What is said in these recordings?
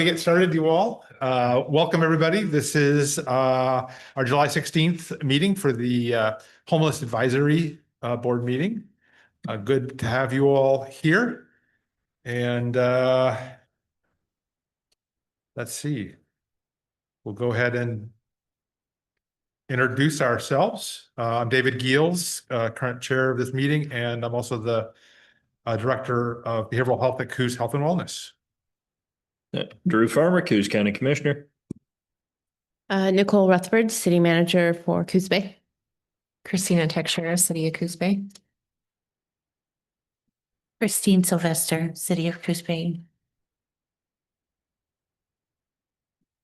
Get started, you all. Welcome, everybody. This is our July 16th meeting for the Homeless Advisory Board meeting. Good to have you all here. And let's see. We'll go ahead and introduce ourselves. I'm David Giels, current chair of this meeting, and I'm also the director of behavioral health at Coos Health and Wellness. Drew Farmer, Coos County Commissioner. Nicole Rutherford, City Manager for Coos Bay. Christina Texture, City of Coos Bay. Christine Sylvester, City of Coos Bay.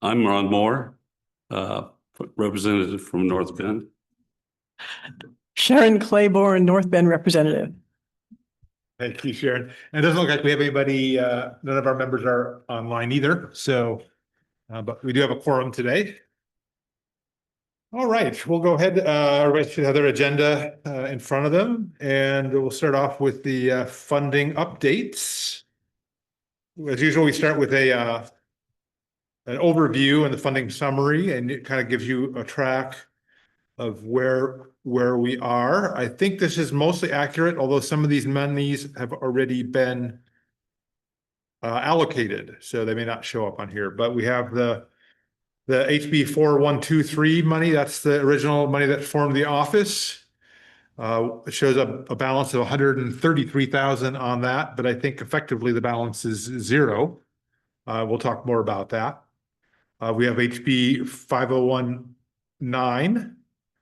I'm Ron Moore, representative from North Bend. Sharon Claiborne, North Bend representative. Thank you, Sharon. And it doesn't look like we have anybody, none of our members are online either. So, but we do have a quorum today. All right, we'll go ahead. Everybody should have their agenda in front of them. And we'll start off with the funding updates. As usual, we start with an overview and the funding summary, and it kind of gives you a track of where we are. I think this is mostly accurate, although some of these monies have already been allocated, so they may not show up on here. But we have the HB4123 money. That's the original money that formed the office. It shows a balance of 133,000 on that, but I think effectively the balance is zero. We'll talk more about that. We have HB5019.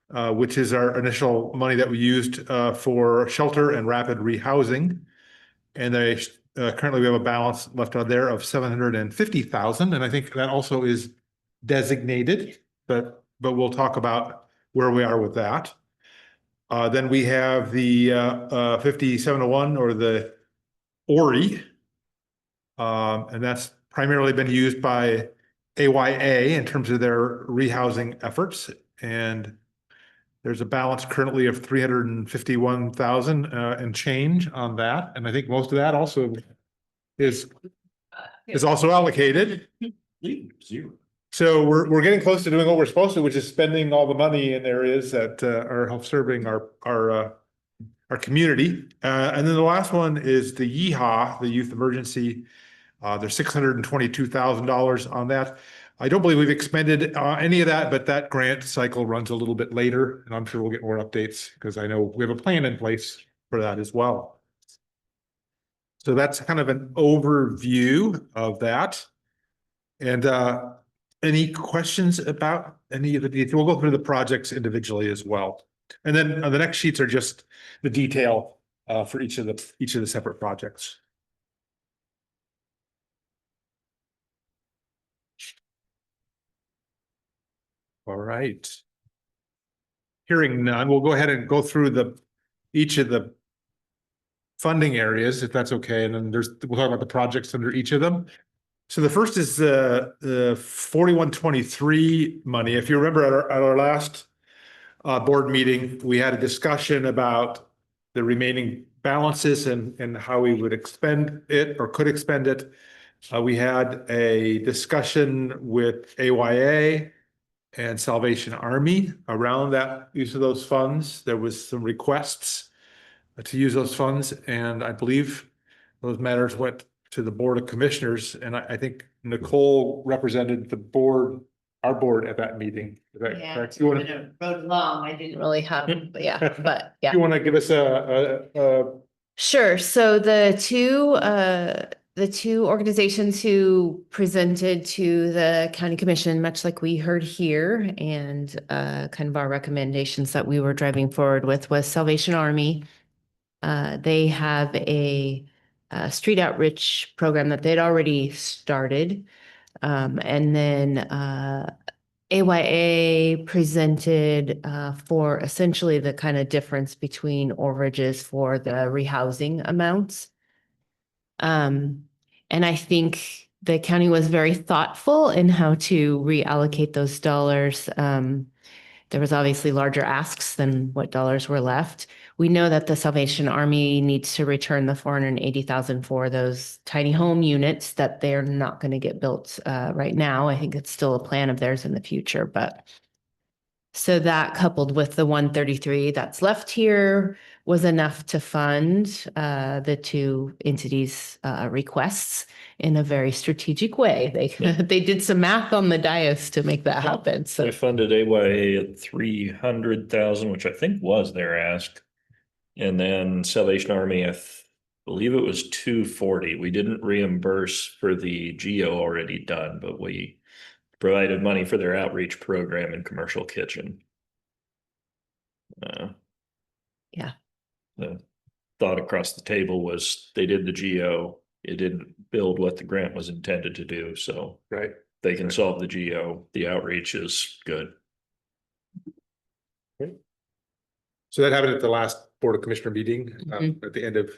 Which is our initial money that we used for shelter and rapid rehousing. And currently we have a balance left out there of 750,000. And I think that also is designated, but we'll talk about where we are with that. Then we have the 5701 or the ORI. And that's primarily been used by AYA in terms of their rehousing efforts. And there's a balance currently of 351,000 and change on that. And I think most of that also is also allocated. Zero. So we're getting close to doing what we're supposed to, which is spending all the money in areas that are help serving our community. And then the last one is the YEHA, the Youth Emergency. There's $622,000 on that. I don't believe we've expended any of that, but that grant cycle runs a little bit later, and I'm sure we'll get more updates because I know we have a plan in place for that as well. So that's kind of an overview of that. And any questions about any of the details? We'll go through the projects individually as well. And then the next sheets are just the detail for each of the separate projects. All right. Hearing none, we'll go ahead and go through each of the funding areas, if that's okay. And then we'll talk about the projects under each of them. So the first is the 4123 money. If you remember at our last board meeting, we had a discussion about the remaining balances and how we would expend it or could expend it. We had a discussion with AYA and Salvation Army around that use of those funds. There was some requests to use those funds, and I believe those matters went to the Board of Commissioners, and I think Nicole represented the board, our board at that meeting. Is that correct? You want to Rode along. I didn't really have, but yeah. You want to give us a Sure. So the two organizations who presented to the county commission, much like we heard here, and kind of our recommendations that we were driving forward with, was Salvation Army. They have a street outreach program that they'd already started. And then AYA presented for essentially the kind of difference between overages for the rehousing amounts. And I think the county was very thoughtful in how to reallocate those dollars. There was obviously larger asks than what dollars were left. We know that the Salvation Army needs to return the 480,000 for those tiny home units that they're not going to get built right now. I think it's still a plan of theirs in the future, but so that coupled with the 133 that's left here was enough to fund the two entities' requests in a very strategic way. Yeah. They did some math on the dais to make that happen. So They funded AYA at 300,000, which I think was their ask. And then Salvation Army, believe it was 240. We didn't reimburse for the geo already done, but we provided money for their outreach program and commercial kitchen. Yeah. The thought across the table was they did the geo. It didn't build what the grant was intended to do. So Right. they can solve the geo. The outreach is good. So that happened at the last Board of Commissioner meeting Mhm. at the end of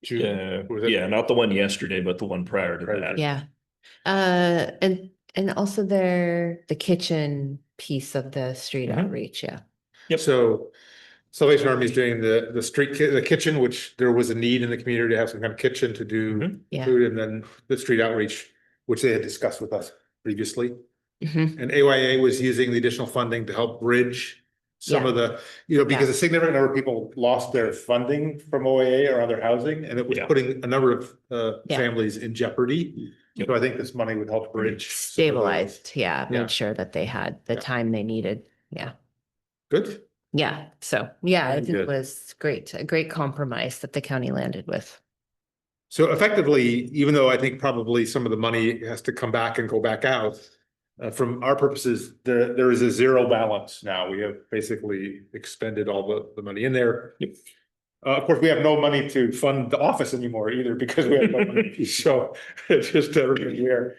June. Was it? Yeah, not the one yesterday, but the one prior to Prior to that. yeah. And also the kitchen piece of the street Mhm. outreach. Yeah. Yep. So Salvation Army is doing the kitchen, which there was a need in the community to have some kind of kitchen to do Mhm. Yeah. food, and then the street outreach, which they had discussed with us previously. Mhm. And AYA was using the additional funding to help bridge some Yeah. of the, because a significant number of people lost their funding from OAA around their housing, and it was Yeah. putting a number of Yeah. families in jeopardy. Yep. So I think this money would help bridge. some of those. Stabilized. Yeah. Yeah. Made sure that they had the Yeah. time they needed. Yeah. Good. Yeah. So yeah, I Very think it good. was great. A great compromise that the county landed with. So effectively, even though I think probably some of the money has to come back and go back out, from our purposes, there is a zero balance now. We have basically expended all the money in there. Yep. Of course, we have no money to fund the office anymore either because we have no money. So it's just everything here.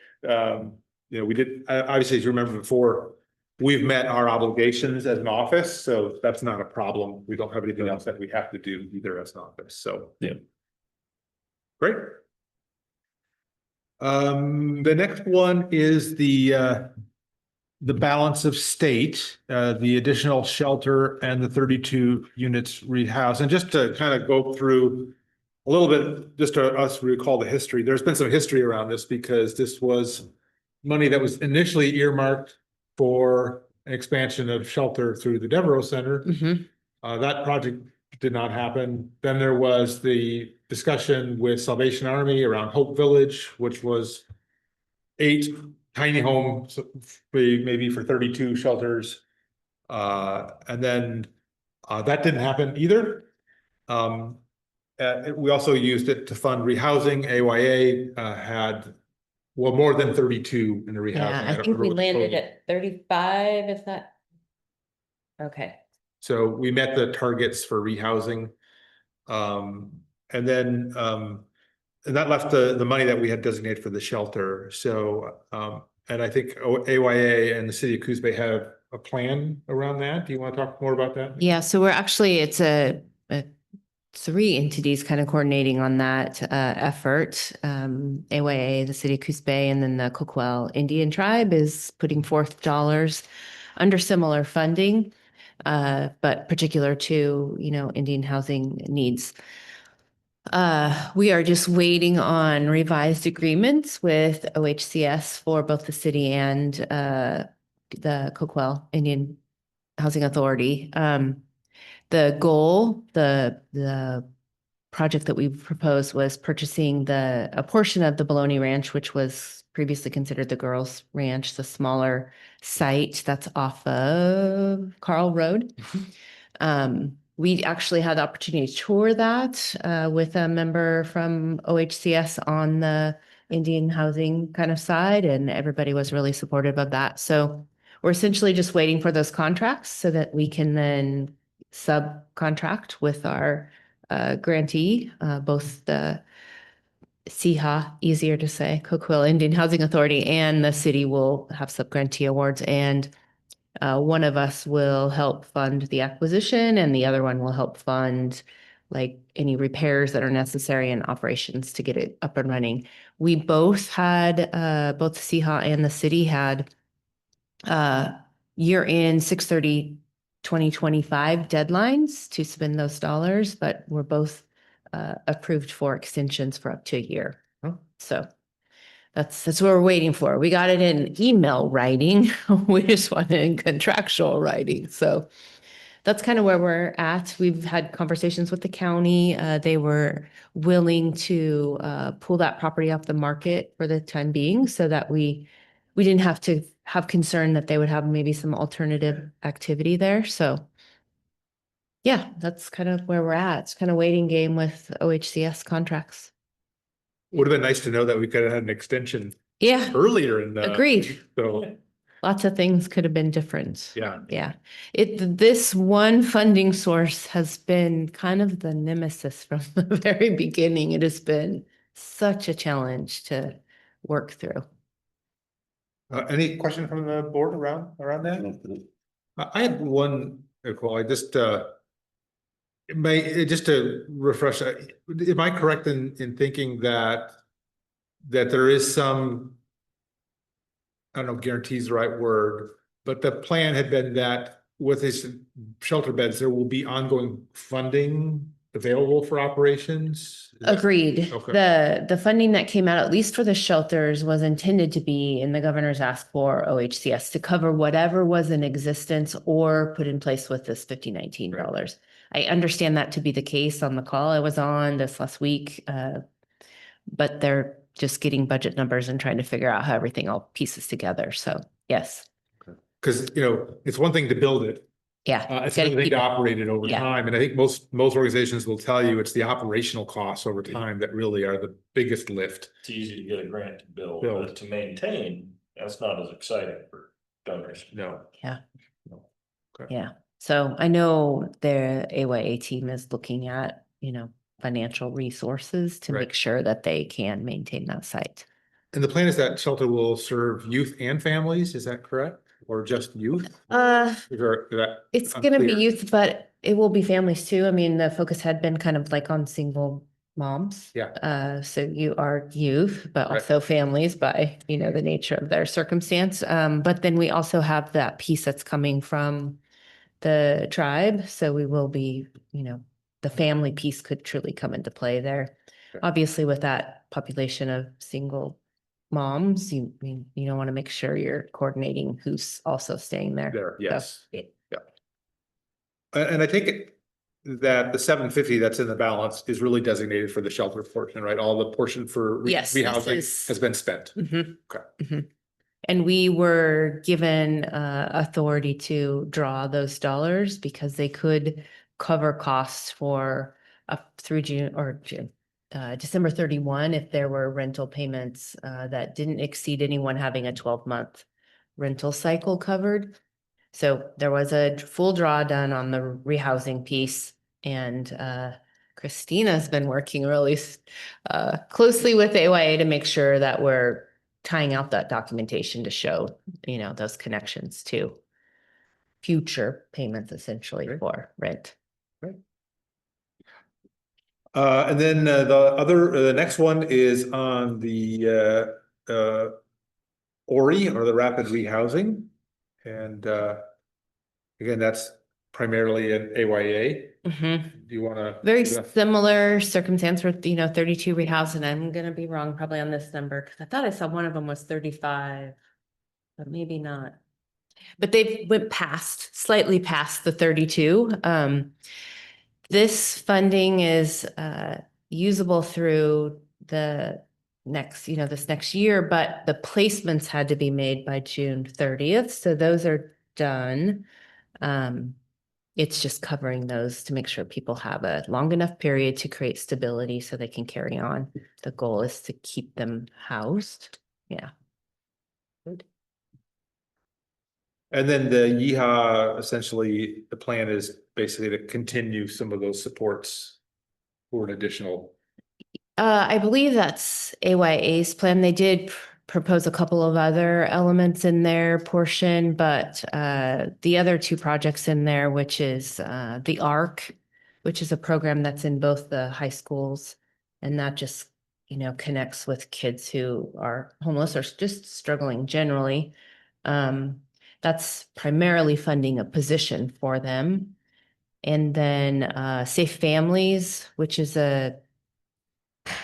We did, obviously, as you remember before, we've met our obligations as an office, so that's not a problem. We don't have anything else that we have to do either as an office, so. Yeah. Great. The next one is the balance of state, the additional shelter and the 32 units rehoused. And just to kind of go through a little bit, just to us recall the history, there's been some history around this because this was money that was initially earmarked for an expansion of shelter through the Devereaux Center. Mhm. That project did not happen. Then there was the discussion with Salvation Army around Hope Village, which was 8 tiny homes, maybe for 32 shelters. And then that didn't happen either. We also used it to fund rehousing. AYA had more than 32 in the rehousing. Yeah. I don't think we remember what the landed total. at 35. Is that? Okay. So we met the targets for rehousing. And then, and that left the money that we had designated for the shelter. So, and I think AYA and the city of Coos Bay have a plan around that. Do you want to talk more about that? Yeah. So we're actually, it's a 3 entities kind of coordinating on that effort. AYA, the city of Coos Bay, and then the Coquel Indian Tribe is putting forth dollars under similar funding, but particular to, Indian housing needs. We are just waiting on revised agreements with OHCS for both the city and the Coquel Indian Housing Authority. The goal, the project that we proposed was purchasing a portion of the Bologna Ranch, which was previously considered the Girls Ranch, the smaller site that's off of Carl Road. We actually had the opportunity to tour that with a member from OHCS on the Indian housing kind of side, and everybody was really supportive of that. So we're essentially just waiting for those contracts so that we can then subcontract with our grantee, both the CHA, easier to say, Coquille Indian Housing Authority, and the city will have sub-grantee awards, and one of us will help fund the acquisition and the other one will help fund like any repairs that are necessary and operations to get it up and running. We both had, both CHA and the city had year-end 630 2025 deadlines to spend those dollars, but we're both approved for extensions for up to a year. Oh. So that's what we're waiting for. We got it in email writing. We just want it in contractual writing. So that's kind of where we're at. We've had conversations with the county. They were willing to pull that property off the market for the time being so that we didn't have to have concern that they would have maybe some alternative activity there. So yeah, that's kind of where we're at. It's kind of waiting game with OHCS contracts. Would have been nice to know that we could have had an extension Yeah, earlier in the. agreed. So, Lots of things could have been different. yeah. Yeah. This one funding source has been kind of the nemesis from the very beginning. It has been such a challenge to work through. Any question from the board around that? I had one, Nicole, just to refresh, am I correct in thinking that there is some, I don't know, guarantee is the right word, but the plan had been that with these shelter beds, there will be ongoing funding available for operations? Is that- Agreed. Okay. The funding that came out, at least for the shelters, was intended to be, and the governor's asked for OHCS to cover whatever was in existence or put in place with this $5019. I understand that to be the case on the call I was on this last week, but they're just getting budget numbers and trying to figure out how everything all pieces together. So yes, Because, it's one thing to build it. yeah. It's gotta another thing keep to it. operate it over Yeah. time. And I think most organizations will tell you it's the operational costs over time that really are the biggest lift. It's easy to get a grant to build, Build. but to maintain, that's not as exciting for donors. No. Yeah. No. Okay. Yeah. So I know the AYA team is looking at, financial resources to Right. make sure that they can maintain that site. And the plan is that shelter will serve youth and families, is that correct? Or just youth? It's gonna be youth, but it will be families too. I mean, the focus had been kind of like on single moms. Yeah. So you are youth, but Right. also families by, the nature of their circumstance. But then we also have that piece that's coming from the tribe. So we will be, the family piece could truly come into play there. Okay. Obviously, with that population of single moms, you don't want to make sure you're coordinating who's also staying there. There, yes. So, Yeah. And I take it that the 750 that's in the balance is really designated for the shelter portion, right? All the portion for Yes, this rehousing is- has been spent. Mhm. Okay. Mhm. And we were given authority to draw those dollars because they could cover costs for up through December 31 if there were rental payments that didn't exceed anyone having a 12-month rental cycle covered. So there was a full draw done on the rehousing piece, and Christina's been working really closely with AYA to make sure that we're tying out that documentation to show, those connections to future payments essentially Great. for rent. And then the next one is on the ORI, or the rapid rehousing. And again, that's primarily an AYA. Mhm. Do you want to? Very similar circumstance with, 32 rehousing. I'm gonna be wrong probably on this number because I thought I saw one of them was 35, but maybe not. But they went slightly past the 32. This funding is usable through the next, this next year, but the placements had to be made by June 30th. So those are done. It's just covering those to make sure people have a long enough period to create stability so they can carry on. The goal is to keep them housed. Yeah. And then the YIHA, essentially, the plan is basically to continue some of those supports for an additional. I believe that's AYA's plan. They did propose a couple of other elements in their portion, but the other two projects in there, which is the ARC, which is a program that's in both the high schools, and that just, connects with kids who are homeless or just struggling generally. that's primarily funding a position for them. And then Safe Families, which is a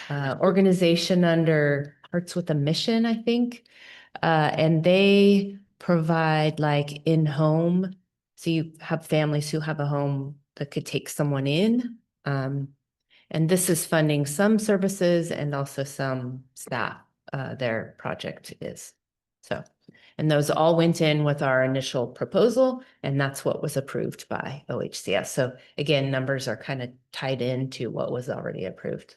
organization under Hearts with a Mission, I think. And they provide like in-home. So you have families who have a home that could take someone in. And this is funding some services and also some staff, their project is. So, and those all went in with our initial proposal, and that's what was approved by OHCS. So again, numbers are kind of tied into what was already approved.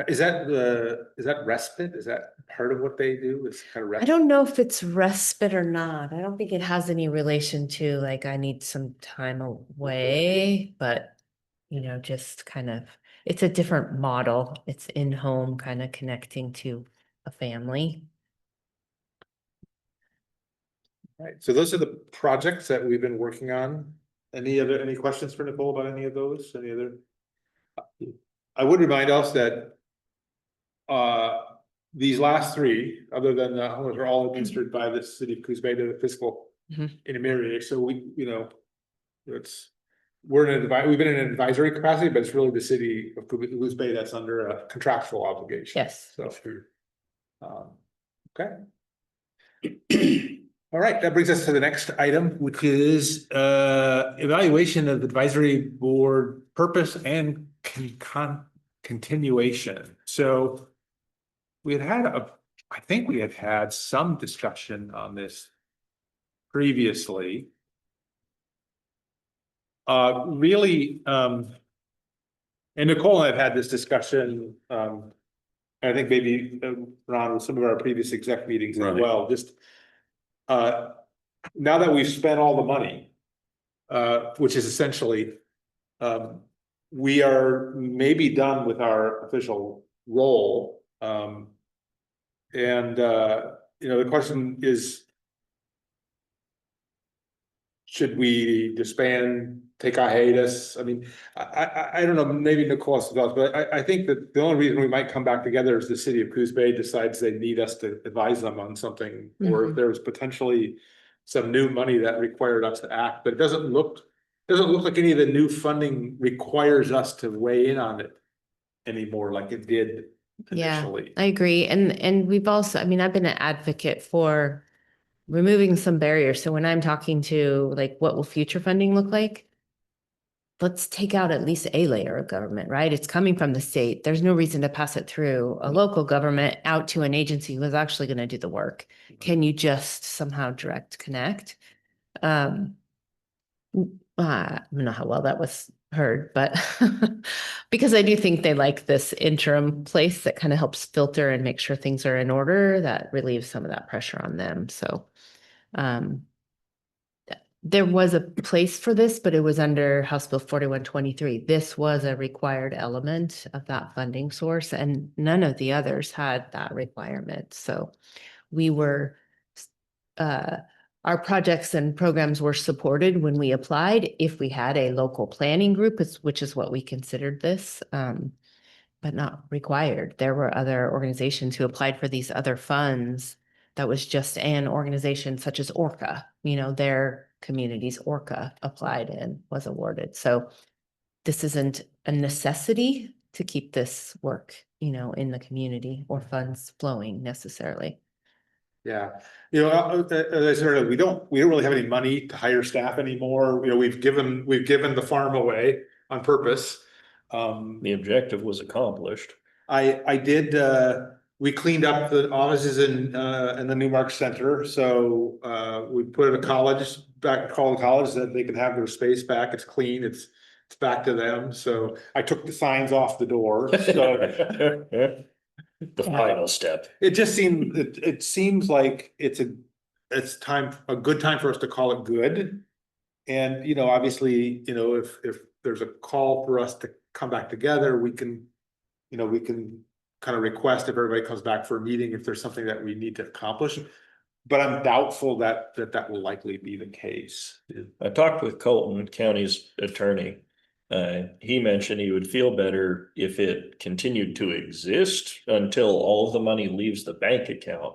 Is that respite? Is that part of what they do? Is kind of I respite? don't know if it's respite or not. I don't think it has any relation to like, I need some time away, but you know, just kind of, it's a different model. It's in-home kind of connecting to a family. Right, so those are the projects that we've been working on. Any questions for Nicole about any of those? Any other? I would remind us that these last three, other than the homes, are all administered by the city of Coos Bay to the fiscal intermediary. So we, you know, we've been in an advisory capacity, but it's really the city of Coos Bay that's under a contractual obligation. Yes. So, okay. All right, that brings us to the next item, which is evaluation of advisory board purpose and continuation. So we I think we had some discussion on this previously. Really, and Nicole and I've had this discussion, I think maybe Ron with some of our previous exec meetings as Right. well, just now that we've spent all the money, which is essentially, we are maybe done with our official role. And you know, the question is, should we disband, take a hiatus? I mean, I don't know, maybe Nicole has thoughts, but I think that the only reason we might come back together is the city of Coos Bay decides they need us to advise them on something, or if there's potentially some new money that required us to act, but it doesn't look like any of the new funding requires us to weigh in on it anymore like it did initially. I agree. And we've also, I mean, I've been an advocate for removing some barriers. So when I'm talking to like, what will future funding look like? Let's take out at least a layer of government, right? It's coming from the state. There's no reason to pass it through a local government out to an agency who is actually going to do the work. Can you just somehow direct connect? I don't know how well that was heard, but because I do think they like this interim place that kind of helps filter and make sure things are in order, that relieves some of that pressure on them. So there was a place for this, but it was under House Bill 4123. This was a required element of that funding source, and none of the others had that requirement. So we were, our projects and programs were supported when we applied if we had a local planning group, which is what we considered this, but not required. There were other organizations who applied for these other funds. That was just an organization such as Orca, you know, their communities, Orca applied and was awarded. So this isn't a necessity to keep this work, you know, in the community or funds flowing necessarily. Yeah, you know, as I said, we don't really have any money to hire staff anymore. You know, we've given the farm away on purpose. The objective was accomplished. I did, we cleaned up the offices in the Newmark Center, so we put a call the college that they can have their space back. It's clean, it's back to them. So I took the signs off the door. So The final step. it just seemed, it seems like it's a good time for us to call it good. And, you know, obviously, you know, if there's a call for us to come back together, we can kind of request if everybody comes back for a meeting, if there's something that we need to accomplish. But I'm doubtful that will likely be the case. I talked with Colton County's attorney. He mentioned he would feel better if it continued to exist until all of the money leaves the bank account.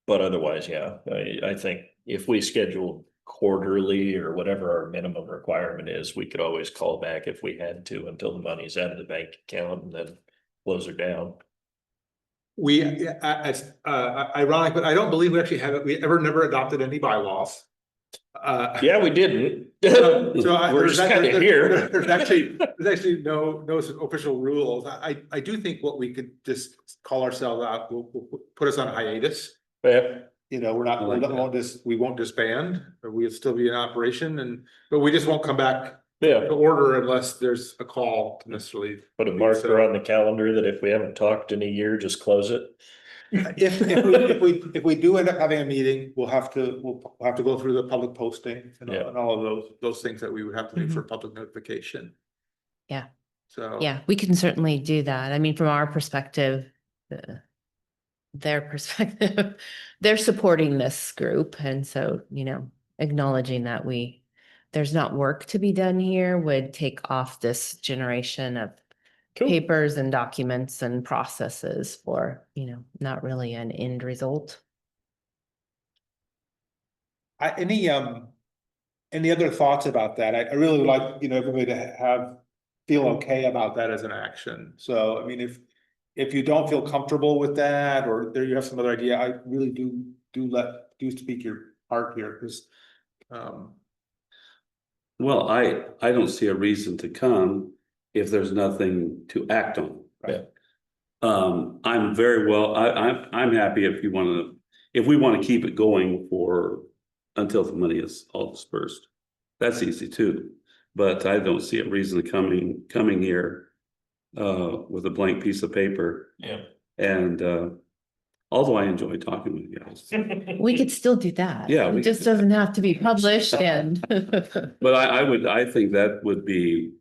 But otherwise, yeah, I think if we schedule quarterly or whatever our minimum requirement is, we could always call back if we had to until the money's out of the bank account and then close her down. We, it's ironic, but I don't believe we actually have it. We never adopted any bylaws. Yeah, we didn't. We're there's just kind of here. There's actually no official rules. I do think what we could just call ourselves out will put us on hiatus. Yeah, You know, we're not, I like we won't disband, or we'll still be in operation but we just won't come back yeah. to order unless there's a call to necessarily. Put a marker on the calendar that if we haven't talked in a year, just close it. If we do end up having a meeting, we'll have to go through the public posting and Yeah. all of those things that we would have to do for public notification. Yeah. So. Yeah, we can certainly do that. I mean, from our perspective, their perspective, they're supporting this group. And so, you know, acknowledging that there's not work to be done here would take off this generation of Cool. papers and documents and processes for, you know, not really an end result. Any other thoughts about that? I really would like, you know, everybody to feel okay about that as an action. So, I mean, if you don't feel comfortable with that, or there you have some other idea, I really do speak your heart here, because. Well, I don't see a reason to come if there's nothing to act on. Yeah. I'm very well, I'm happy if we want to keep it going until the money is all dispersed. That's easy too, but I don't see a reason to coming here with a blank piece of paper. Yeah. And although I enjoy talking with you guys. We could still do that. Yeah, It just doesn't have to be published and. But I think that would be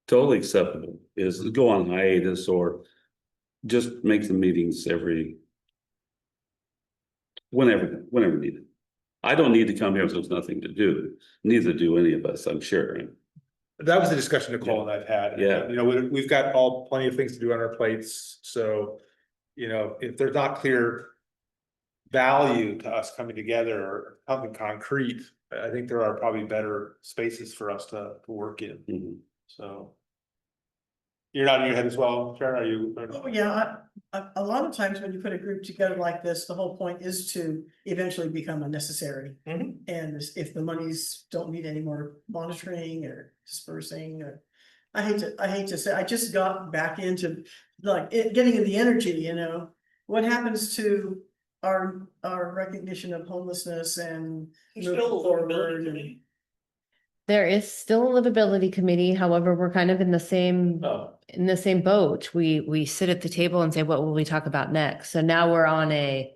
totally acceptable, is go on hiatus or just make the meetings whenever needed. I don't need to come here if there's nothing to do, neither do any of us, I'm sure. That was the discussion Nicole and I've had. Yeah. You know, we've got plenty of things to do on our plates, so, you know, if there's not clear value to us coming together or something concrete, I think there are probably better spaces for us to work in, Mhm. so. You're nodding your head as well, Sharon, are you? Oh, yeah, a lot of times when you put a group together like this, the whole point is to eventually become unnecessary. Mhm. And if the monies don't need any more monitoring or dispersing, or I hate to say, I just got back into getting the energy, you know. What happens to our recognition of homelessness and moving forward and- There is still a livability committee. However, we're kind of in the same boat. We sit at the table and say, what will we talk about next? So now we're on a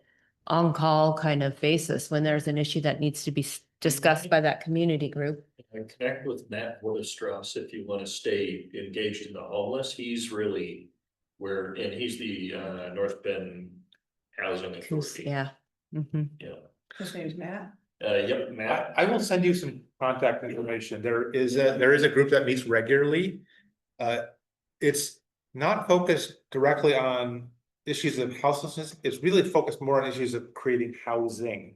on-call kind of basis when there's an issue that needs to be discussed by that community group. And connect with Matt Strauss if you want to stay engaged in the homeless. He's really and he's the North Bend Housing Authority. Yeah. Mhm. Yeah. His name's Matt. Yep, Matt. I will send you some contact information. There is a group that meets regularly. It's not focused directly on issues of houselessness. It's really focused more on issues of creating housing.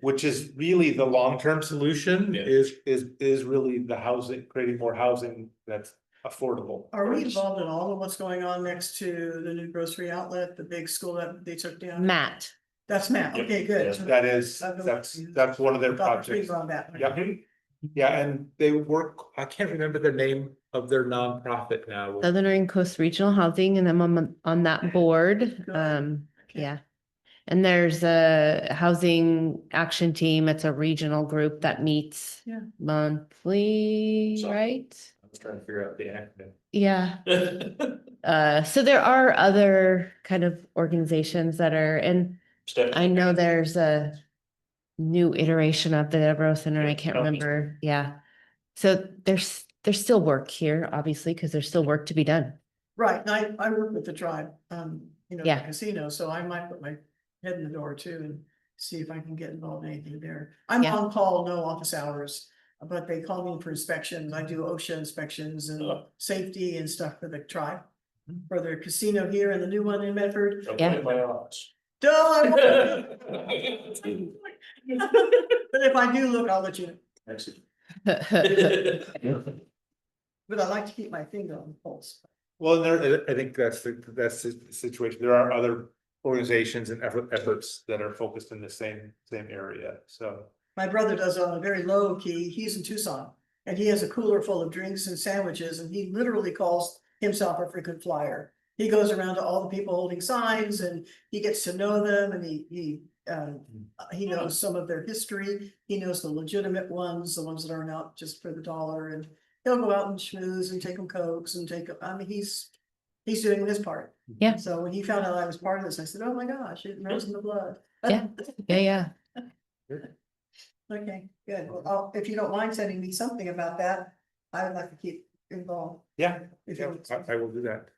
Which is really the long-term solution, Yeah. is really the housing, creating more housing that's affordable. Are we involved in all of what's going on next to the new grocery outlet, the big school that they took down? Matt, That's Matt, Yep. okay, good. Yes, That's one of their Got the projects. finger on that. Yeah, yeah, and they work, I can't remember the name of their nonprofit now. Southern Oregon Coast Regional Housing, and I'm on that board. Good. Okay. Yeah. And there's a housing action team. It's a regional group that meets Yeah. monthly, So- right? I was trying to figure out the acronym. Yeah. So there are other kind of organizations that are, and I know there's a new iteration of the Devereaux Center. I can't remember. Yeah. So there's still work here, obviously, because there's still work to be done. Right, and I work with the tribe, you know, Yeah. the casino, so I might put my head in the door too and see if I can get involved in anything there. I'm Yeah. on call, no office hours, but they call me for inspections. I do OSHA inspections and Oh. safety and stuff for the tribe. For their casino here and the new one in Medford. Don't Yeah. play my office. Don't. But if I do look, I'll let you know. But I like to keep my finger on the pulse. Well, I think that's the situation. There are other organizations and efforts that are focused in the same area, so. My brother does on a very low key. He's in Tucson and he has a cooler full of drinks and sandwiches and he literally calls himself a frequent flyer. He goes around to all the people holding signs and he gets to know them and he knows some of their history. He knows the legitimate ones, the ones that aren't out just for the dollar, and he'll go out and schmooze and take them cokes and I mean, he's doing his part. Yeah. So when he found out I was part of this, I said, oh my gosh, it runs in the blood. Yeah. Yeah. Okay, good. Well, if you don't mind sending me something about that, I would like to keep involved. Yeah, If yeah, you I will do that.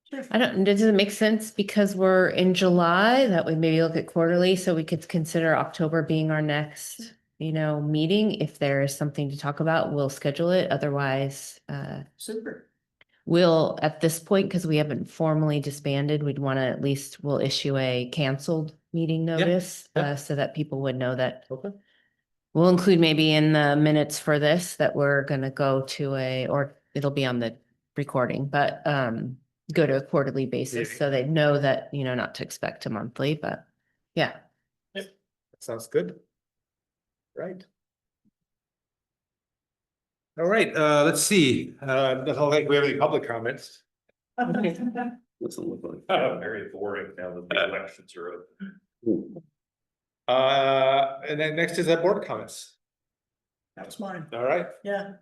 Sure. I don't, does it make sense because we're in July that we maybe look at quarterly, so we could consider October being our next, meeting? If there is something to talk about, we'll schedule it. Otherwise, Super. we'll, at this point, because we haven't formally disbanded, we'd want to we'll issue a canceled meeting notice, yeah. so that people would know that. Okay. We'll include maybe in the minutes for this that we're gonna go to or it'll be on the recording, but go to a quarterly basis, Meeting. so they know that, not to expect a monthly, but yeah. That sounds good. Right. All right, let's see. Doesn't like we have any public comments. Doesn't look like. Very boring now that the elections are over. And then next is board comments. That was mine. All right. Yeah.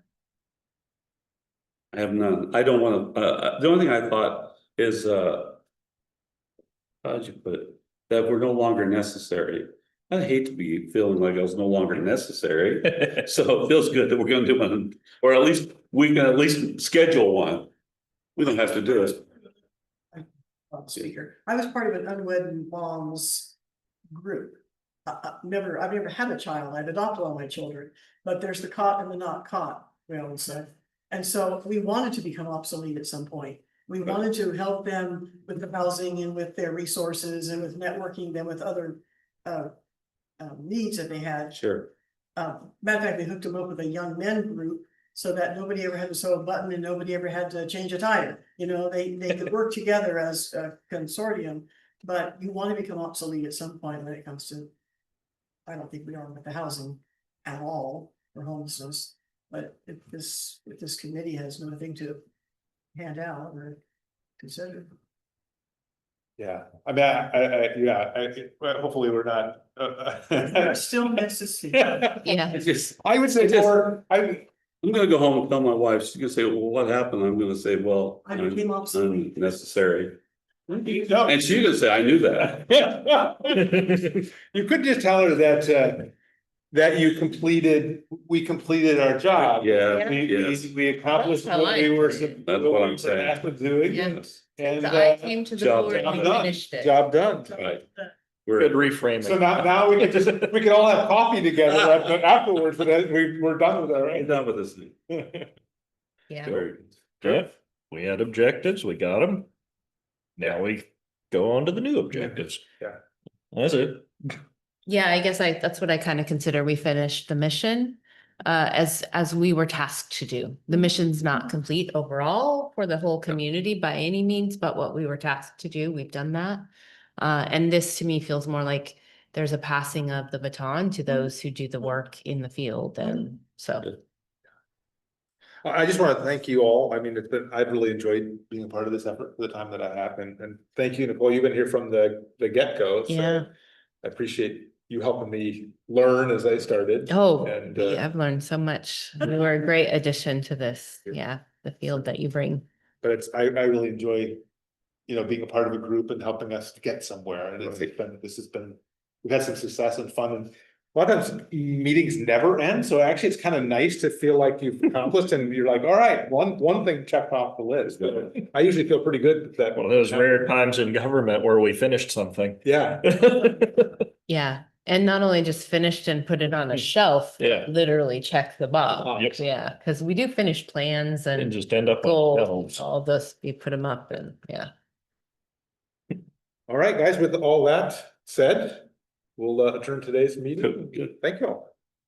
I have none. I don't wanna, the only thing I thought is, how'd you put it? That we're no longer necessary. I hate to be feeling like I was no longer necessary, so it feels good that we're gonna do one, or at least we can at least schedule one. We don't have to do it. Speaker. I was part of an unwed moms group. I've never had a child. I've adopted all my children, but there's the caught and the not caught, we always say. And so we wanted to become obsolete at some point. We wanted to help them with the housing and with their resources and with networking them with other needs that they had. Sure. Matter of fact, they hooked them up with a young men group so that nobody ever had to sew a button and nobody ever had to change a tire. They could work together as a consortium, but you want to become obsolete at some point when it comes to, I don't think we are with the housing at all for homelessness. But if this committee has nothing to hand out or consider. Yeah, I mean, hopefully we're not. They're still necessary. Yeah. It's just, I would say It just- more, I'm gonna go home and tell my wife, she's gonna say, well, what happened? I'm gonna say, well, I became I'm obsolete. unnecessary. no. And she's gonna say, I knew that. You could just tell her that we completed our job. Yeah, We yes. we accomplished That's how what we were. That's what I'm saying. Asked to do. Yeah. Yes. And I came to the job board and job we done, finished it. job done. Right. Good We're, reframing. So now we can all have coffee together afterwards, but we're done with that, I'm right? done with this thing. Yeah. Very good. Yeah, we had objectives, we got them. Now we go on to the new objectives. Yeah. That's it. Yeah, I guess that's what I kind of consider. We finished the mission as we were tasked to do. The mission's not complete overall for the whole community by any means, but what we were tasked to do, we've done that. And this to me feels more like there's a passing of the baton to those who do the work in the field. And so. I just want to thank you all. I mean, I've really enjoyed being a part of this effort for the time that I have, and thank you, Nicole. You've been here from the get-go. So Yeah. I appreciate you helping me learn as I started. Oh, And, yeah, I've learned so much. You were a great addition to this. Yeah, the field that you bring. But I really enjoy, being a part of a group and helping us to get somewhere. And we've had some success and fun, and a lot of times meetings never end. So actually it's kind of nice to feel like you've accomplished and you're like, all right, one thing checked off the list. I usually feel pretty good that. One of those rare times in government where we finished something. Yeah. Yeah. And not only just finished and put it on a shelf. Yeah. Literally check the box. Yep. Yeah, because we do finish plans And and just end up on goals, shelves. all this, we put them up and yeah. All right, guys, with all that, said, we'll adjourn today's meeting. Good. Thank you all.